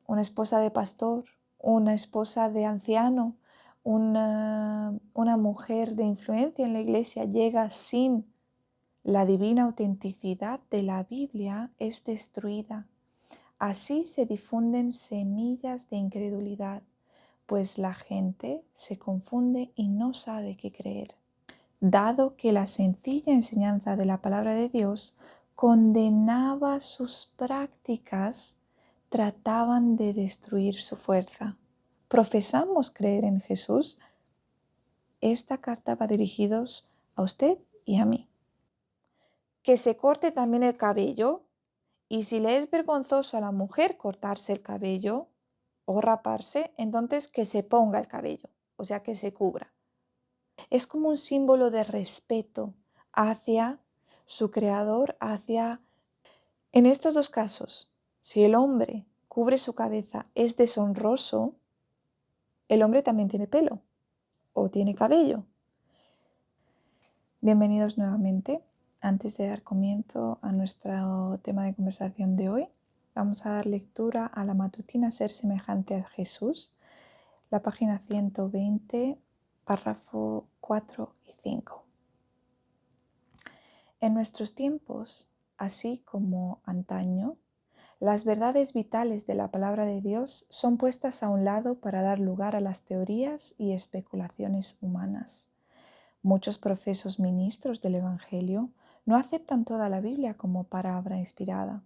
una esposa de pastor, una esposa de anciano, una mujer de influencia en la iglesia llega sin la divina autenticidad de la Biblia, es destruida. Así se difunden semillas de incredulidad, pues la gente se confunde y no sabe qué creer. Dado que la sencilla enseñanza de la palabra de Dios condenaba sus prácticas, trataban de destruir su fuerza. ¿Profesamos creer en Jesús? Esta carta va dirigidos a usted y a mí. Que se corte también el cabello, y si le es vergonzoso a la mujer cortarse el cabello o raparse, entonces que se ponga el cabello, o sea, que se cubra. Es como un símbolo de respeto hacia su creador, hacia... En estos dos casos, si el hombre cubre su cabeza es deshonroso, el hombre también tiene pelo o tiene cabello. Bienvenidos nuevamente. Antes de dar comienzo a nuestro tema de conversación de hoy, vamos a dar lectura a la matutina Ser semejante a Jesús, la página 120, párrafo 4 y 5. En nuestros tiempos, así como antaño, las verdades vitales de la palabra de Dios son puestas a un lado para dar lugar a las teorías y especulaciones humanas. Muchos profesos ministros del Evangelio no aceptan toda la Biblia como palabra inspirada.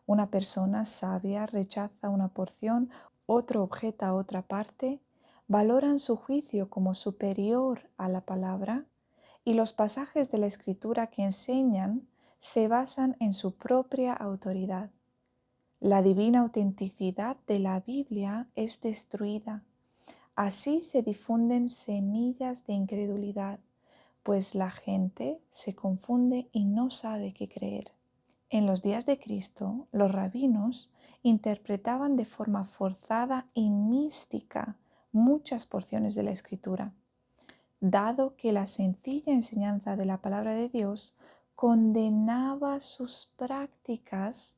Una persona sabia rechaza una porción, otro objeta otra parte, valoran su juicio como superior a la palabra y los pasajes de la Escritura que enseñan se basan en su propia autoridad. La divina autenticidad de la Biblia es destruida. Así se difunden semillas de incredulidad, pues la gente se confunde y no sabe qué creer. En los días de Cristo, los rabinos interpretaban de forma forzada y mística muchas porciones de la Escritura, dado que la sencilla enseñanza de la palabra de Dios condenaba sus prácticas,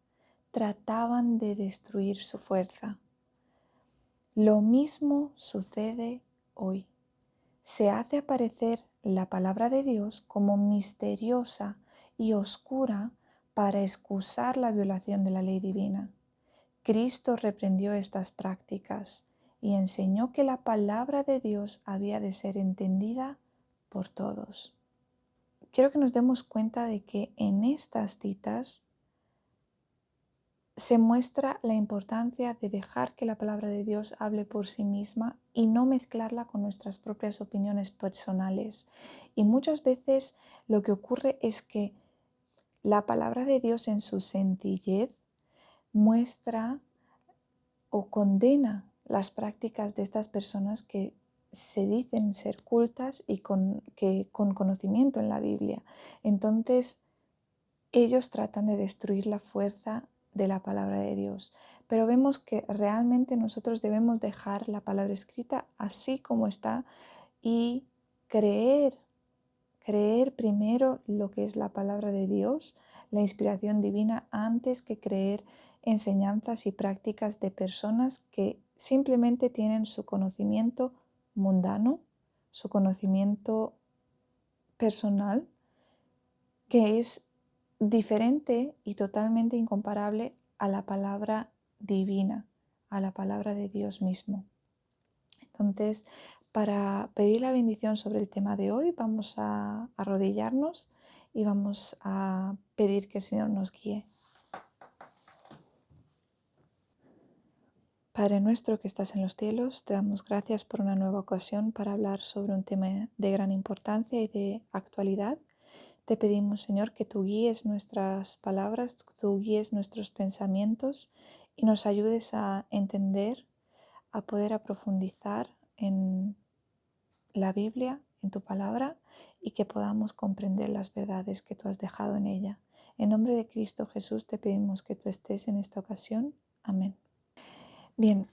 trataban de destruir su fuerza. Lo mismo sucede hoy. Se hace aparecer la palabra de Dios como misteriosa y oscura para excusar la violación de la ley divina. Cristo reprendió estas prácticas y enseñó que la palabra de Dios había de ser entendida por todos. Quiero que nos demos cuenta de que en estas citas se muestra la importancia de dejar que la palabra de Dios hable por sí misma y no mezclarla con nuestras propias opiniones personales. Y muchas veces lo que ocurre es que la palabra de Dios en su sencillez muestra o condena las prácticas de estas personas que se dicen ser cultas y con conocimiento en la Biblia. Entonces, ellos tratan de destruir la fuerza de la palabra de Dios, pero vemos que realmente nosotros debemos dejar la palabra escrita así como está y creer primero lo que es la palabra de Dios, la inspiración divina, antes que creer enseñanzas y prácticas de personas que simplemente tienen su conocimiento mundano, su conocimiento personal, que es diferente y totalmente incomparable a la palabra divina, a la palabra de Dios mismo. Entonces, para pedir la bendición sobre el tema de hoy, vamos a arrodillarnos y vamos a pedir que el Señor nos guíe. Padre nuestro que estás en los cielos, te damos gracias por una nueva ocasión para hablar sobre un tema de gran importancia y de actualidad. Te pedimos, Señor, que tú guíes nuestras palabras, tú guíes nuestros pensamientos y nos ayudes a entender, a poder profundizar en la Biblia, en tu palabra, y que podamos comprender las verdades que tú has dejado en ella. En nombre de Cristo Jesús te pedimos que tú estés en esta ocasión. Amén. Bien,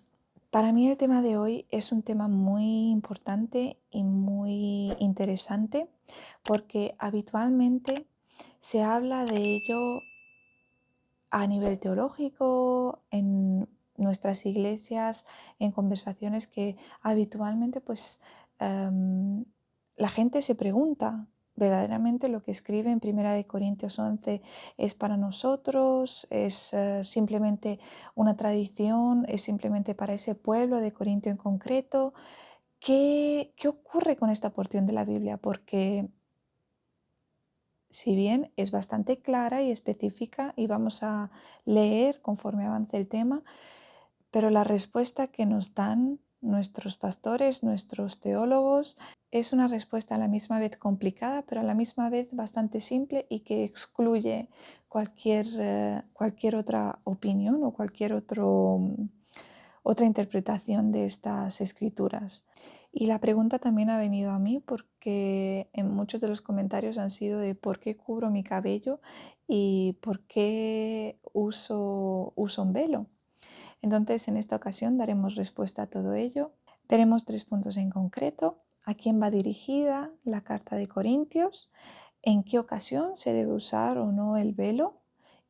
para mí el tema de hoy es un tema muy importante y muy interesante porque habitualmente se habla de ello a nivel teológico, en nuestras iglesias, en conversaciones que habitualmente pues la gente se pregunta, ¿verdaderamente lo que escribe en 1 Corintios 11 es para nosotros? ¿Es simplemente una tradición? ¿Es simplemente para ese pueblo de Corintio en concreto? ¿Qué ocurre con esta porción de la Biblia? Porque si bien es bastante clara y específica y vamos a leer conforme avance el tema, pero la respuesta que nos dan nuestros pastores, nuestros teólogos, es una respuesta a la misma vez complicada, pero a la misma vez bastante simple y que excluye cualquier otra opinión o otra interpretación de estas escrituras. Y la pregunta también ha venido a mí porque en muchos de los comentarios han sido de por qué cubro mi cabello y por qué uso un velo. Entonces, en esta ocasión daremos respuesta a todo ello. Veremos 3 puntos en concreto: a quién va dirigida la carta de Corintios, en qué ocasión se debe usar o no el velo,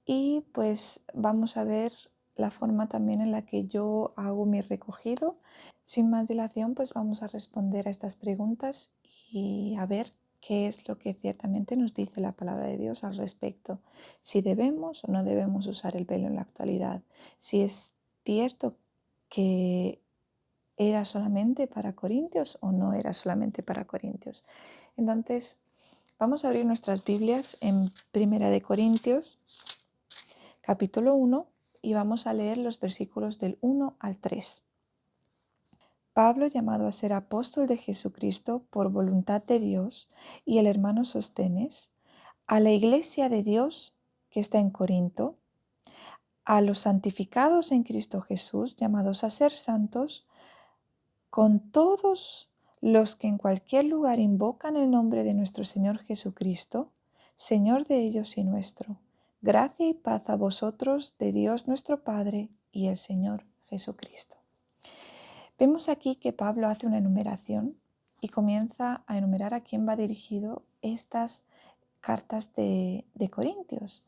y pues vamos a ver la forma también en la que yo hago mi recogido. Sin más dilación, pues vamos a responder a estas preguntas y a ver qué es lo que ciertamente nos dice la palabra de Dios al respecto, si debemos o no debemos usar el velo en la actualidad, si es cierto que era solamente para Corintios o no era solamente para Corintios. Entonces, vamos a abrir nuestras Biblias en 1 Corintios, capítulo 1, y vamos a leer los versículos del 1 al 3. Pablo, llamado a ser apóstol de Jesucristo por voluntad de Dios, y el hermano Sostenes, a la iglesia de Dios que está en Corinto, a los santificados en Cristo Jesús, llamados a ser santos, con todos los que en cualquier lugar invocan el nombre de nuestro Señor Jesucristo, Señor de ellos y nuestro. Gracia y paz a vosotros de Dios nuestro Padre y el Señor Jesucristo. Vemos aquí que Pablo hace una enumeración y comienza a enumerar a quién va dirigido estas cartas de Corintios.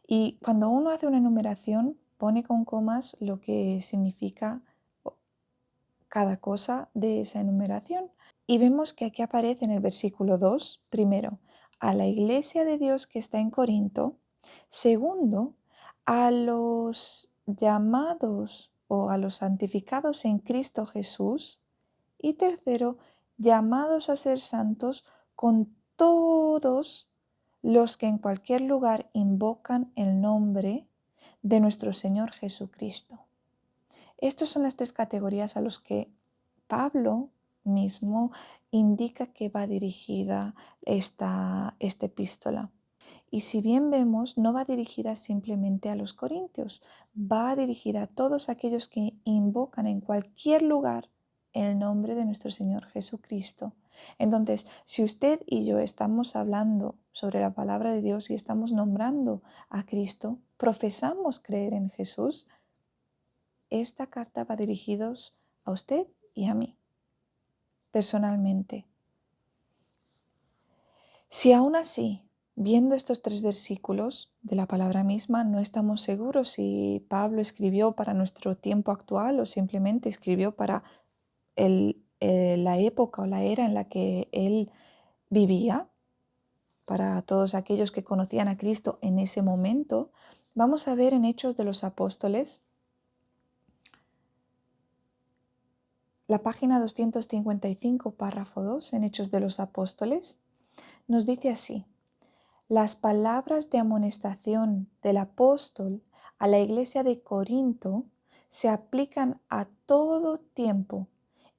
Y cuando uno hace una enumeración, pone con comas lo que significa cada cosa de esa enumeración. Y vemos que aquí aparece en el versículo 2, primero, a la iglesia de Dios que está en Corinto; segundo, a los llamados o a los santificados en Cristo Jesús; y tercero, llamados a ser santos con todos los que en cualquier lugar invocan el nombre de nuestro Señor Jesucristo. Estas son las 3 categorías a los que Pablo mismo indica que va dirigida esta epístola. Y si bien vemos, no va dirigida simplemente a los corintios, va dirigida a todos aquellos que invocan en cualquier lugar el nombre de nuestro Señor Jesucristo. Entonces, si usted y yo estamos hablando sobre la palabra de Dios y estamos nombrando a Cristo, profesamos creer en Jesús, esta carta va dirigida a usted y a mí, personalmente. Si aún así, viendo estos 3 versículos de la palabra misma, no estamos seguros si Pablo escribió para nuestro tiempo actual o simplemente escribió para la época o la era en la que él vivía, para todos aquellos que conocían a Cristo en ese momento, vamos a ver en Hechos de los Apóstoles, la página 255, párrafo 2, en Hechos de los Apóstoles, nos dice así: las palabras de amonestación del apóstol a la iglesia de Corinto se aplican a todo tiempo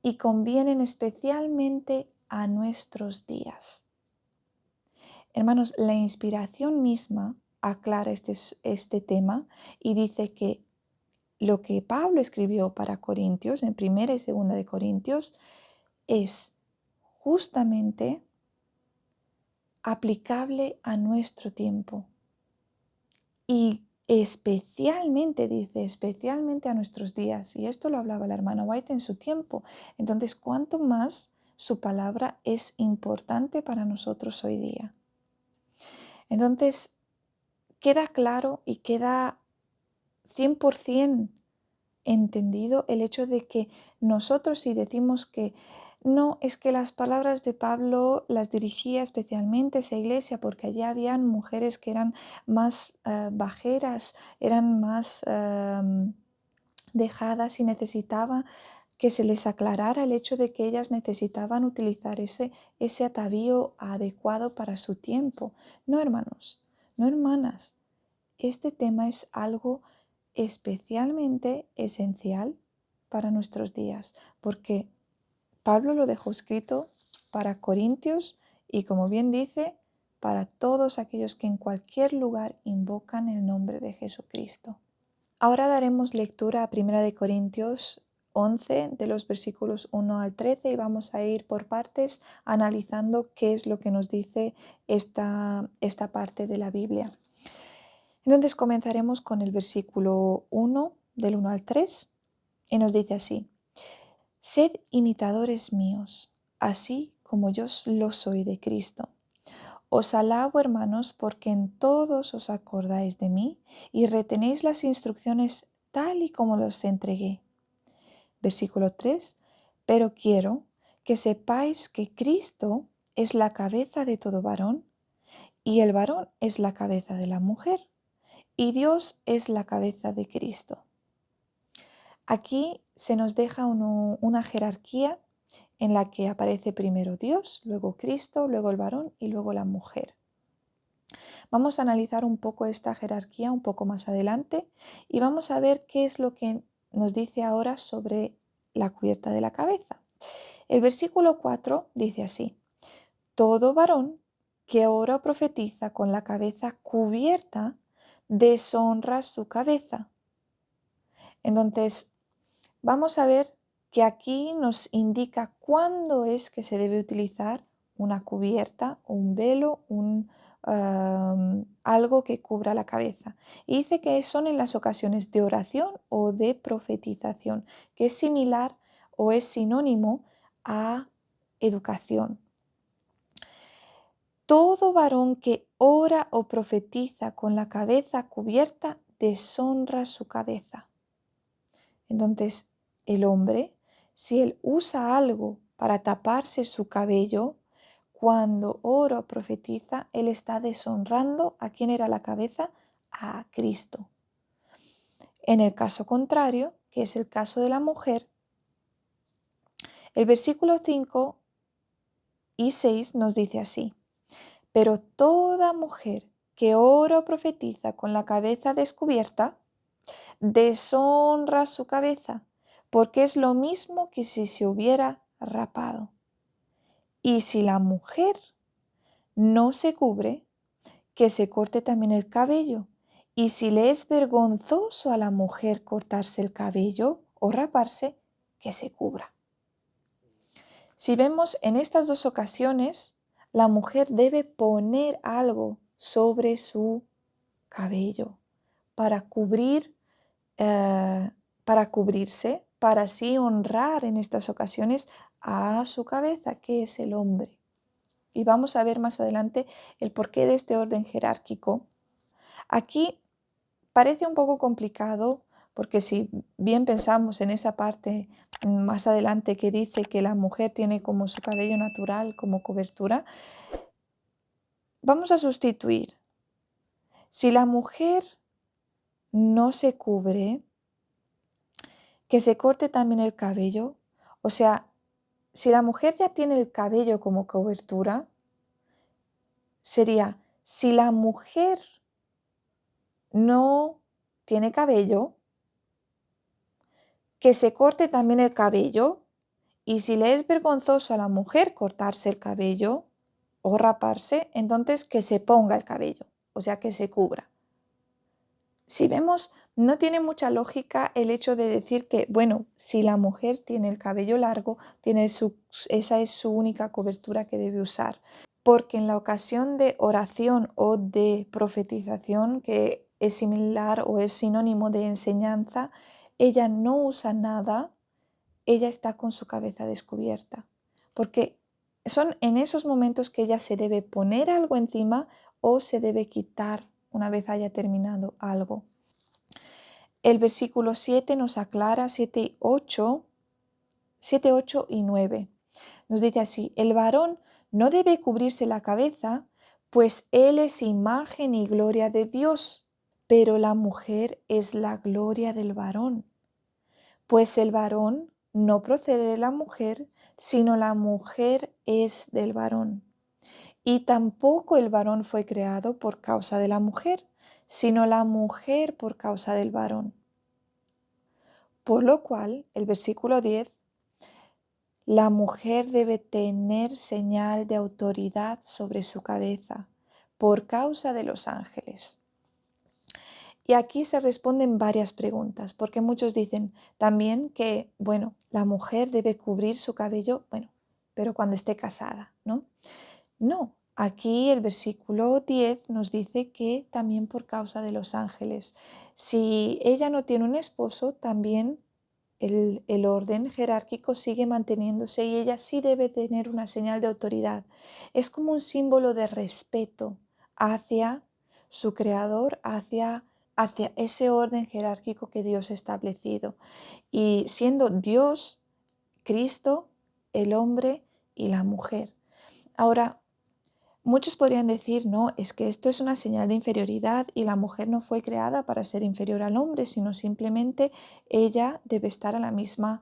y convienen especialmente a nuestros días. Hermanos, la inspiración misma aclara este tema y dice que lo que Pablo escribió para Corintios, en 1 y 2 de Corintios, es justamente aplicable a nuestro tiempo. Y especialmente, dice, especialmente a nuestros días. Y esto lo hablaba la hermana White en su tiempo. Entonces, ¿cuánto más su palabra es importante para nosotros hoy día? Entonces, queda claro y queda 100% entendido el hecho de que nosotros si decimos que no, es que las palabras de Pablo las dirigía especialmente a esa iglesia porque allí habían mujeres que eran más bajeras, eran más dejadas y necesitaba que se les aclarara el hecho de que ellas necesitaban utilizar ese atavío adecuado para su tiempo. No, hermanos, no, hermanas. Este tema es algo especialmente esencial para nuestros días, porque Pablo lo dejó escrito para Corintios y, como bien dice, para todos aquellos que en cualquier lugar invocan el nombre de Jesucristo. Ahora daremos lectura a 1 Corintios 11, de los versículos 1 al 13, y vamos a ir por partes analizando qué es lo que nos dice esta parte de la Biblia. Entonces comenzaremos con el versículo 1, del 1 al 3, y nos dice así: Sed imitadores míos, así como yo lo soy de Cristo. Os alabo, hermanos, porque en todos os acordáis de mí y retenéis las instrucciones tal y como los entregué. Versículo 3. Pero quiero que sepáis que Cristo es la cabeza de todo varón, y el varón es la cabeza de la mujer, y Dios es la cabeza de Cristo. Aquí se nos deja una jerarquía en la que aparece primero Dios, luego Cristo, luego el varón y luego la mujer. Vamos a analizar un poco esta jerarquía un poco más adelante y vamos a ver qué es lo que nos dice ahora sobre la cubierta de la cabeza. El versículo 4 dice así: Todo varón que ora o profetiza con la cabeza cubierta deshonra su cabeza. Entonces, vamos a ver que aquí nos indica cuándo es que se debe utilizar una cubierta, un velo, algo que cubra la cabeza. Y dice que son en las ocasiones de oración o de profetización, que es similar o es sinónimo a educación. Todo varón que ora o profetiza con la cabeza cubierta deshonra su cabeza. Entonces, el hombre, si él usa algo para taparse su cabello, cuando ora o profetiza, él está deshonrando a quien era la cabeza, a Cristo. En el caso contrario, que es el caso de la mujer, el versículo 5 y 6 nos dice así: Pero toda mujer que ora o profetiza con la cabeza descubierta, deshonra su cabeza, porque es lo mismo que si se hubiera rapado. Y si la mujer no se cubre, que se corte también el cabello. Y si le es vergonzoso a la mujer cortarse el cabello o raparse, que se cubra. Si vemos en estas dos ocasiones, la mujer debe poner algo sobre su cabello para cubrirse, para así honrar en estas ocasiones a su cabeza, que es el hombre. Y vamos a ver más adelante el porqué de este orden jerárquico. Aquí parece un poco complicado porque si bien pensamos en esa parte más adelante que dice que la mujer tiene como su cabello natural como cobertura, vamos a sustituir. Si la mujer no se cubre, que se corte también el cabello. O sea, si la mujer ya tiene el cabello como cobertura, sería, si la mujer no tiene cabello, que se corte también el cabello. Y si le es vergonzoso a la mujer cortarse el cabello o raparse, entonces que se ponga el cabello, o sea, que se cubra. Si vemos, no tiene mucha lógica el hecho de decir que, bueno, si la mujer tiene el cabello largo, esa es su única cobertura que debe usar. Porque en la ocasión de oración o de profetización, que es similar o es sinónimo de enseñanza, ella no usa nada, ella está con su cabeza descubierta. Porque son en esos momentos que ella se debe poner algo encima o se debe quitar una vez haya terminado algo. El versículo 7 nos aclara, 7, 8 y 9. Nos dice así: el varón no debe cubrirse la cabeza, pues él es imagen y gloria de Dios, pero la mujer es la gloria del varón. Pues el varón no procede de la mujer, sino la mujer es del varón. Y tampoco el varón fue creado por causa de la mujer, sino la mujer por causa del varón. Por lo cual, el versículo 10, la mujer debe tener señal de autoridad sobre su cabeza por causa de los ángeles. Y aquí se responden varias preguntas, porque muchos dicen también que, bueno, la mujer debe cubrir su cabello, bueno, pero cuando esté casada, ¿no? No, aquí el versículo 10 nos dice que también por causa de los ángeles. Si ella no tiene un esposo, también el orden jerárquico sigue manteniéndose y ella sí debe tener una señal de autoridad. Es como un símbolo de respeto hacia su creador, hacia ese orden jerárquico que Dios ha establecido. Y siendo Dios, Cristo, el hombre y la mujer. Ahora, muchos podrían decir, no, es que esto es una señal de inferioridad y la mujer no fue creada para ser inferior al hombre, sino simplemente ella debe estar a la misma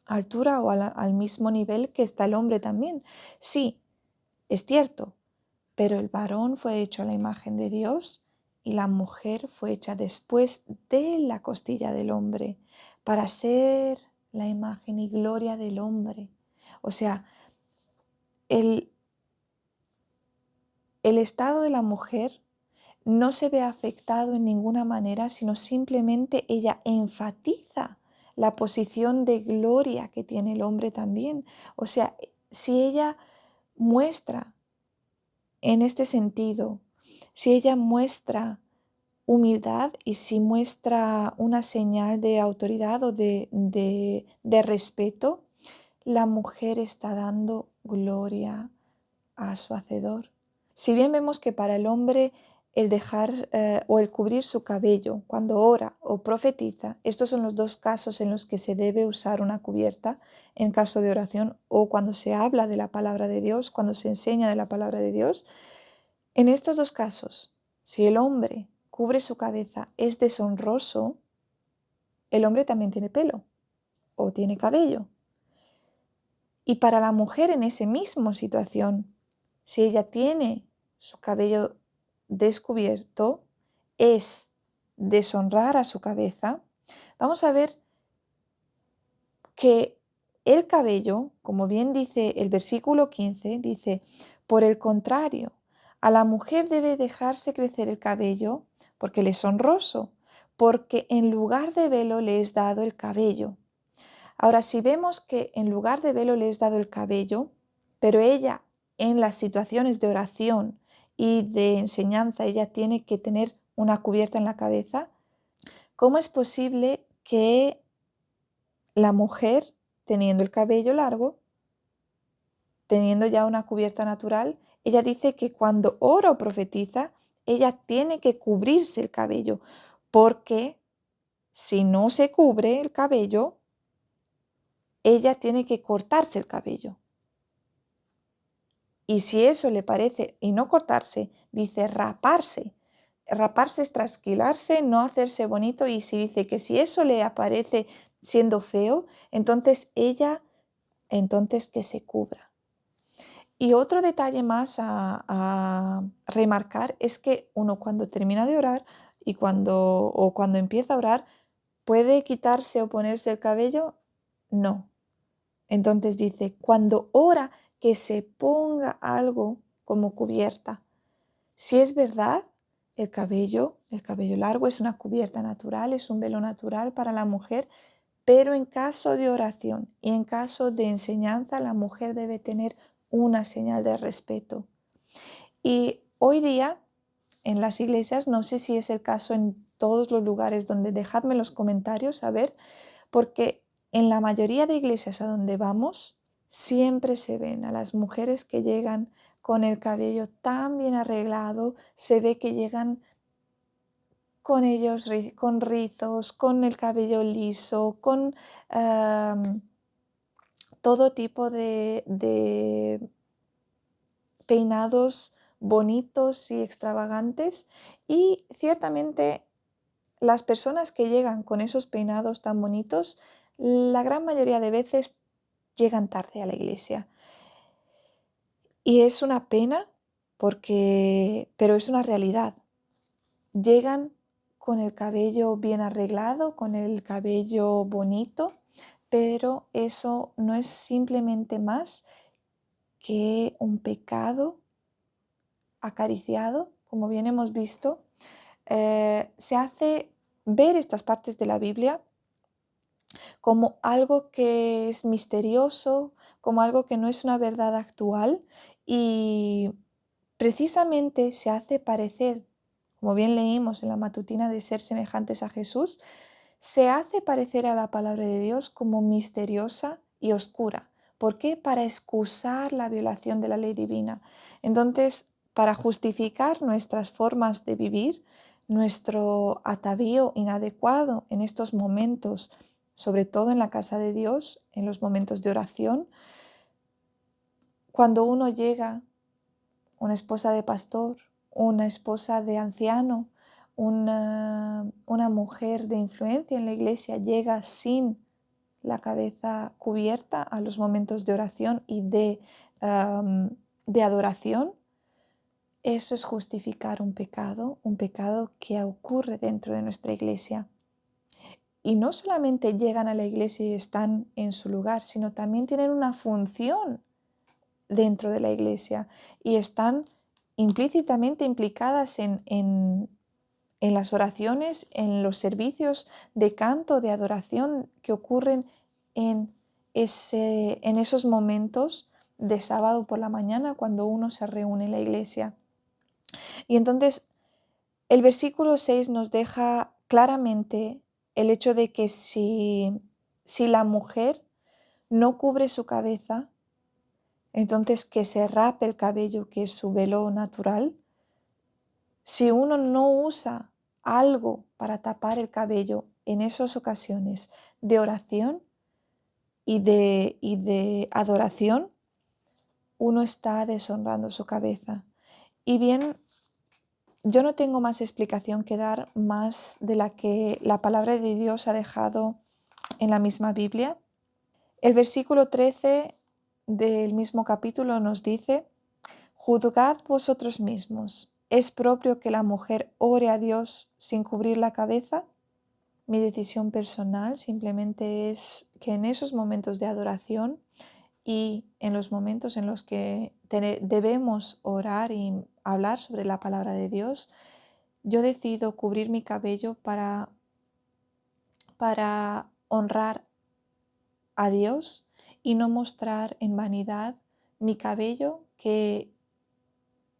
altura o al mismo nivel que está el hombre también. Sí, es cierto, pero el varón fue hecho a la imagen de Dios y la mujer fue hecha después de la costilla del hombre para ser la imagen y gloria del hombre. O sea, el estado de la mujer no se ve afectado en ninguna manera, sino simplemente ella enfatiza la posición de gloria que tiene el hombre también. O sea, si ella muestra en este sentido, si ella muestra humildad y si muestra una señal de autoridad o de respeto, la mujer está dando gloria a su Hacedor. Si bien vemos que para el hombre el dejar o el cubrir su cabello cuando ora o profetiza, estos son los dos casos en los que se debe usar una cubierta en caso de oración o cuando se habla de la palabra de Dios, cuando se enseña de la palabra de Dios. En estos dos casos, si el hombre cubre su cabeza es deshonroso, el hombre también tiene pelo o tiene cabello. Y para la mujer en esa misma situación, si ella tiene su cabello descubierto, es deshonrar a su cabeza. Vamos a ver que el cabello, como bien dice el versículo 15, dice, por el contrario, a la mujer debe dejarse crecer el cabello porque le es honroso, porque en lugar de velo le es dado el cabello. Ahora, si vemos que en lugar de velo le es dado el cabello, pero ella en las situaciones de oración y de enseñanza, ella tiene que tener una cubierta en la cabeza, ¿cómo es posible que la mujer, teniendo el cabello largo, teniendo ya una cubierta natural, ella dice que cuando ora o profetiza, ella tiene que cubrirse el cabello, porque si no se cubre el cabello, ella tiene que cortarse el cabello? Y si eso le parece, y no cortarse, dice raparse. Raparse es trasquilarse, no hacerse bonito. Y si dice que si eso le aparece siendo feo, entonces entonces que se cubra. Y otro detalle más a remarcar es que uno cuando termina de orar o cuando empieza a orar, ¿puede quitarse o ponerse el cabello? No. Entonces dice, cuando ora, que se ponga algo como cubierta. Si es verdad, el cabello largo es una cubierta natural, es un velo natural para la mujer, pero en caso de oración y en caso de enseñanza, la mujer debe tener una señal de respeto. Y hoy día, en las iglesias, no sé si es el caso en todos los lugares donde dejadme en los comentarios a ver, porque en la mayoría de iglesias a donde vamos, siempre se ven a las mujeres que llegan con el cabello tan bien arreglado, se ve que llegan con ellos, con rizos, con el cabello liso, con am, todo tipo de peinados bonitos y extravagantes. Y ciertamente las personas que llegan con esos peinados tan bonitos, la gran mayoría de veces llegan tarde a la iglesia. Y es una pena pero es una realidad. Llegan con el cabello bien arreglado, con el cabello bonito, pero eso no es simplemente más que un pecado acariciado, como bien hemos visto. Se hace ver estas partes de la Biblia como algo que es misterioso, como algo que no es una verdad actual y precisamente se hace parecer, como bien leímos en la matutina de ser semejantes a Jesús, se hace parecer a la palabra de Dios como misteriosa y oscura. ¿Por qué? Para excusar la violación de la ley divina. Entonces, para justificar nuestras formas de vivir, nuestro atavío inadecuado en estos momentos, sobre todo en la casa de Dios, en los momentos de oración, cuando uno llega, una esposa de pastor, una esposa de anciano, una mujer de influencia en la iglesia llega sin la cabeza cubierta a los momentos de oración y de adoración, eso es justificar un pecado que ocurre dentro de nuestra iglesia. Y no solamente llegan a la iglesia y están en su lugar, sino también tienen una función dentro de la iglesia y están implícitamente implicadas en las oraciones, en los servicios de canto, de adoración que ocurren en esos momentos de sábado por la mañana cuando uno se reúne en la iglesia. Y entonces el versículo 6 nos deja claramente el hecho de que si la mujer no cubre su cabeza, entonces que se rape el cabello, que es su velo natural. Si uno no usa algo para tapar el cabello en esas ocasiones de oración y de adoración, uno está deshonrando su cabeza. Y bien, yo no tengo más explicación que dar más de la que la palabra de Dios ha dejado en la misma Biblia. El versículo 13 del mismo capítulo nos dice: juzgad vosotros mismos, ¿es propio que la mujer ore a Dios sin cubrir la cabeza? Mi decisión personal simplemente es que en esos momentos de adoración y en los momentos en los que debemos orar y hablar sobre la palabra de Dios, yo decido cubrir mi cabello para honrar a Dios y no mostrar en vanidad mi cabello, que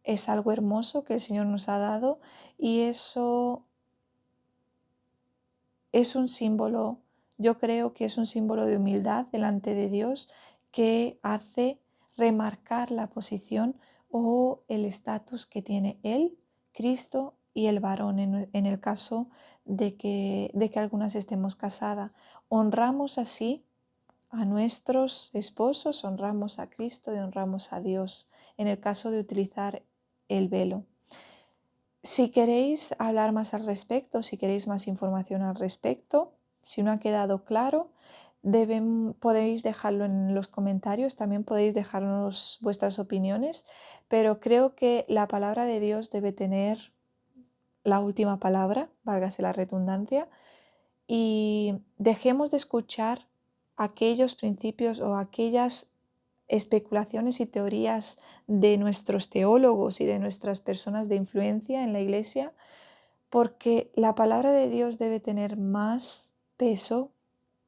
es algo hermoso que el Señor nos ha dado, y eso es un símbolo, yo creo que es un símbolo de humildad delante de Dios que hace remarcar la posición o el estatus que tiene Él, Cristo y el varón en el caso de que algunas estemos casadas. Honramos así a nuestros esposos, honramos a Cristo y honramos a Dios en el caso de utilizar el velo. Si queréis hablar más al respecto, si queréis más información al respecto, si no ha quedado claro, podéis dejarlo en los comentarios, también podéis dejarnos vuestras opiniones, pero creo que la palabra de Dios debe tener la última palabra, válgase la redundancia, y dejemos de escuchar aquellos principios o aquellas especulaciones y teorías de nuestros teólogos y de nuestras personas de influencia en la iglesia, porque la palabra de Dios debe tener más peso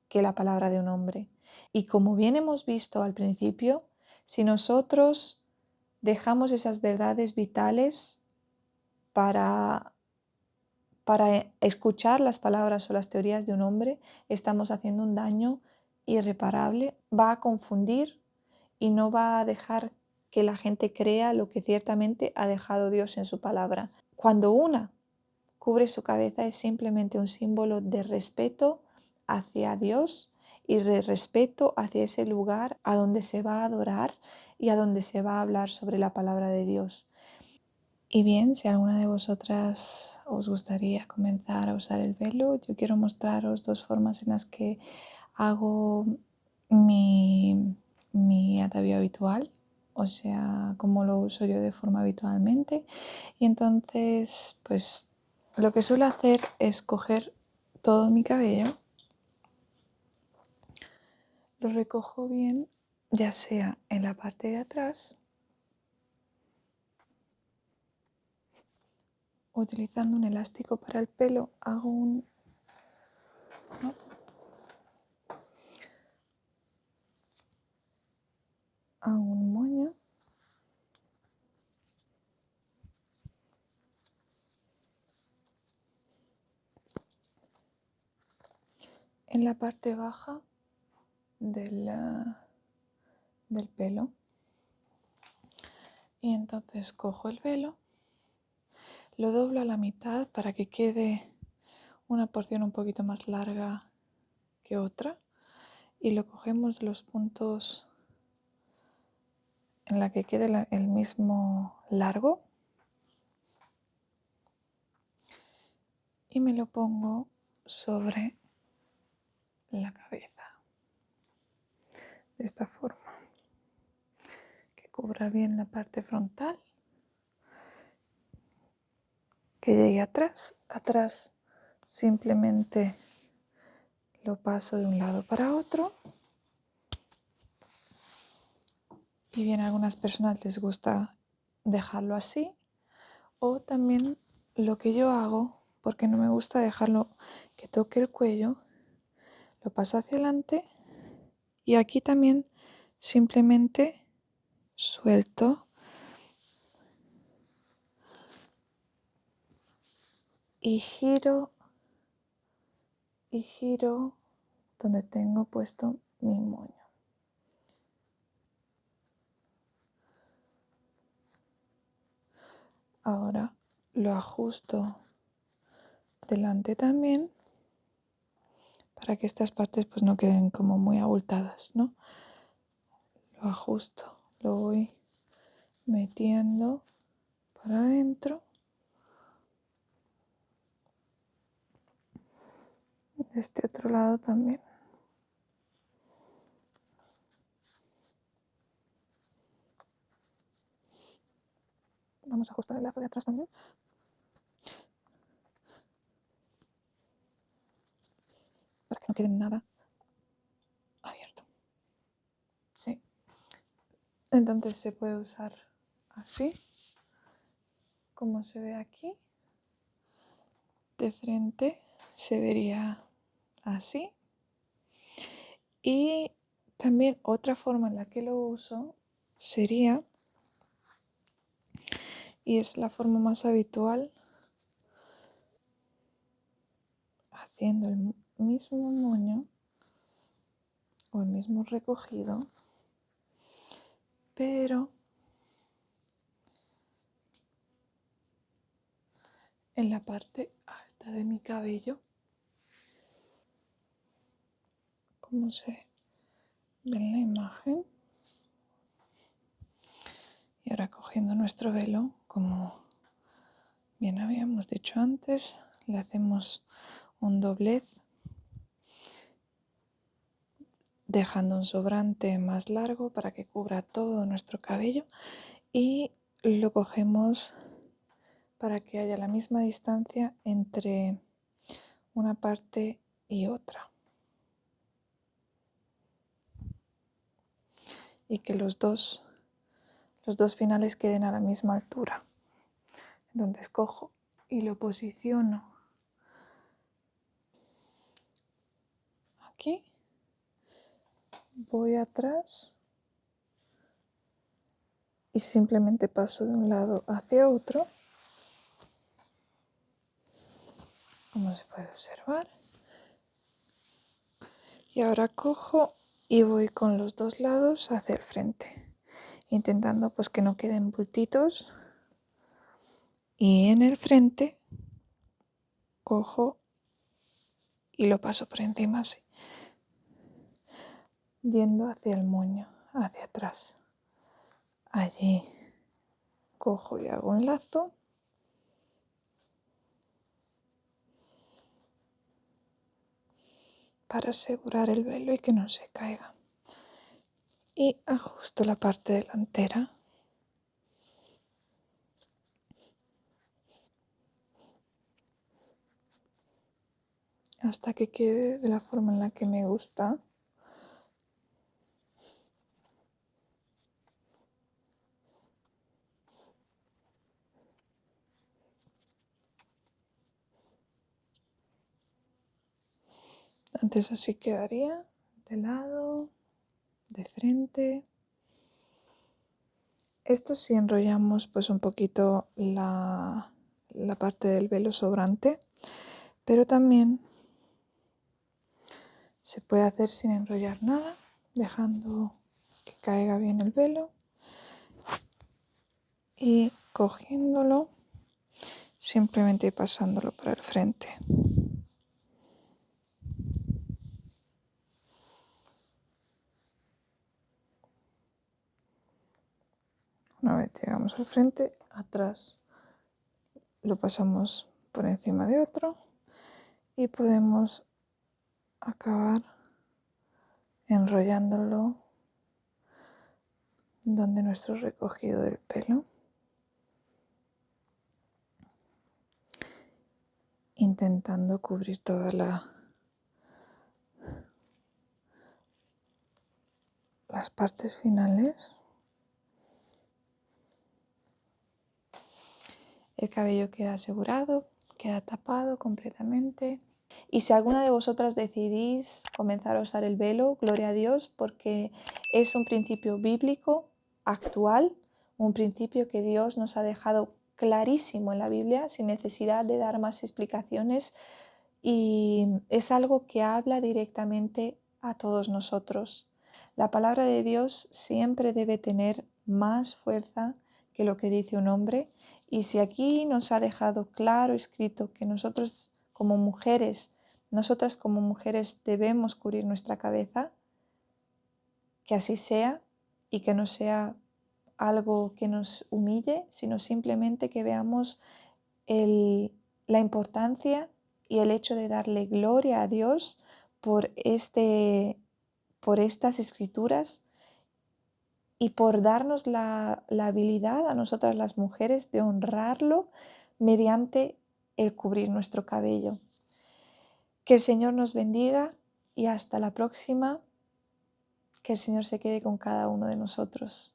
que la palabra de un hombre. Y como bien hemos visto al principio, si nosotros dejamos esas verdades vitales para escuchar las palabras o las teorías de un hombre, estamos haciendo un daño irreparable, va a confundir y no va a dejar que la gente crea lo que ciertamente ha dejado Dios en su palabra. Cuando una cubre su cabeza es simplemente un símbolo de respeto hacia Dios y de respeto hacia ese lugar a donde se va a adorar y a donde se va a hablar sobre la palabra de Dios. Y bien, si alguna de vosotras os gustaría comenzar a usar el velo, yo quiero mostraros dos formas en las que hago mi atavío habitual, o sea, cómo lo uso yo de forma habitualmente. Y entonces, pues lo que suelo hacer es coger todo mi cabello, lo recojo bien, ya sea en la parte de atrás, utilizando un elástico para el pelo, hago un moño. En la parte baja del pelo, y entonces cojo el velo, lo doblo a la mitad para que quede una porción un poquito más larga que otra, y lo cogemos de los puntos en la que quede el mismo largo y me lo pongo sobre la cabeza de esta forma, que cubra bien la parte frontal, que llegue atrás simplemente lo paso de un lado para otro. Y bien, a algunas personas les gusta dejarlo así, o también lo que yo hago, porque no me gusta dejarlo que toque el cuello, lo paso hacia adelante y aquí también simplemente suelto y giro donde tengo puesto mi moño. Ahora lo ajusto delante también para que estas partes pues no queden como muy abultadas, ¿no? Lo ajusto, lo voy metiendo para adentro. De este otro lado también. Vamos a ajustar el lazo de atrás también. Para que no quede nada abierto. Sí. Entonces se puede usar así, como se ve aquí. De frente se vería así. Y también otra forma en la que lo uso sería, y es la forma más habitual, haciendo el mismo moño o el mismo recogido, pero en la parte alta de mi cabello, como se ve en la imagen. Y ahora cogiendo nuestro velo, como bien habíamos dicho antes, le hacemos un doblez, dejando un sobrante más largo para que cubra todo nuestro cabello, y lo cogemos para que haya la misma distancia entre una parte y otra, y que los dos finales queden a la misma altura. Entonces cojo y lo posiciono aquí, voy atrás y simplemente paso de un lado hacia otro, como se puede observar. Y ahora cojo y voy con los dos lados hacia el frente, intentando pues que no queden bultitos. Y en el frente cojo y lo paso por encima así, yendo hacia el moño, hacia atrás. Allí cojo y hago un lazo. Para asegurar el velo y que no se caiga. Y ajusto la parte delantera. Hasta que quede de la forma en la que me gusta. Antes así quedaría, de lado, de frente. Esto sí enrollamos pues un poquito la parte del velo sobrante, pero también se puede hacer sin enrollar nada, dejando que caiga bien el velo y cogiéndolo, simplemente pasándolo para el frente. Una vez llegamos al frente, atrás lo pasamos por encima de otro y podemos acabar enrollándolo donde nuestro recogido del pelo, intentando cubrir todas las partes finales. El cabello queda asegurado, queda tapado completamente. Y si alguna de vosotras decidís comenzar a usar el velo, gloria a Dios, porque es un principio bíblico, actual, un principio que Dios nos ha dejado clarísimo en la Biblia, sin necesidad de dar más explicaciones, y es algo que habla directamente a todos nosotros. La palabra de Dios siempre debe tener más fuerza que lo que dice un hombre, y si aquí nos ha dejado claro escrito que nosotras como mujeres debemos cubrir nuestra cabeza, que así sea y que no sea algo que nos humille, sino simplemente que veamos la importancia y el hecho de darle gloria a Dios por estas escrituras y por darnos la habilidad a nosotras las mujeres de honrarlo mediante el cubrir nuestro cabello. Que el Señor nos bendiga y hasta la próxima. Que el Señor se quede con cada uno de nosotros.